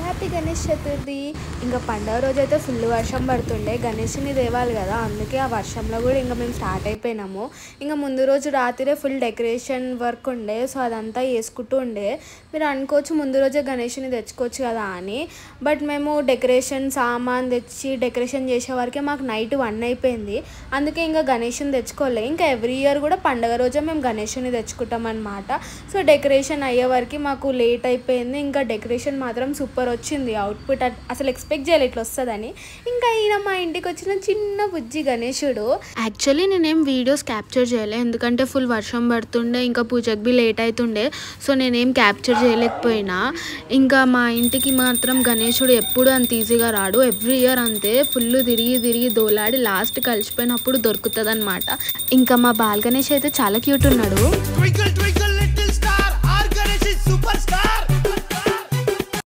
Happy Ganesh Chaturthi. ఇంకా పండుగ రోజు అయితే ఫుల్ వర్షం పడుతుండే, గణేష్ని తేవాలి కదా, అందుకే ఆ వర్షంలో కూడా ఇంకా మేము స్టార్ట్ అయిపోయినాము. ఇంకా ముందు రోజు రాత్రే ఫుల్ డెకరేషన్ వర్క్ ఉండే, సో అదంతా వేసుకుంటూ ఉండే. మీరు అనుకోవచ్చు ముందు రోజే గణేష్ని తెచ్చుకోవచ్చు కదా అని, బట్ మేము డెకరేషన్ సామాన్ తెచ్చి డెకరేషన్ చేసే వరకే మాకు నైట్ 1 అయిపోయింది. అందుకే ఇంకా గణేష్ని తెచ్చుకోలే. ఇంకా ఎవ్రీ ఇయర్ కూడా పండుగ రోజే మేము గణేష్ని తెచ్చుకుంటాం అనమాట. సో డెకరేషన్ అయ్యే వరకు మాకు లేట్ అయిపోయింది. ఇంకా డెకరేషన్ మాత్రం సూపర్ వచ్చింది, అవుట్పుట్ అసలు ఎక్స్పెక్ట్ చేయాలి ఇట్లా వస్తుందని. ఇంకా ఈయన మా ఇంటికి వచ్చిన చిన్న బుజ్జి గణేశుడు. యాక్చువల్లీ నేనేం వీడియోస్ క్యాప్చర్ చేయలే, ఎందుకంటే ఫుల్ వర్షం పడుతుండే, ఇంకా పూజకి బి లేట్ అవుతుండే, సో నేనేం క్యాప్చర్ చేయలేకపోయినా. ఇంకా మా ఇంటికి మాత్రం గణేశుడు ఎప్పుడు అంత ఈజీగా రాడు, ఎవ్రీ ఇయర్ అంతే ఫుల్ తిరిగి తిరిగి దోలాడి లాస్ట్ కలిసిపోయినప్పుడు దొరుకుతుంది అనమాట. ఇంకా మా బాల్ గణేష్ అయితే చాలా క్యూట్ ఉన్నాడు.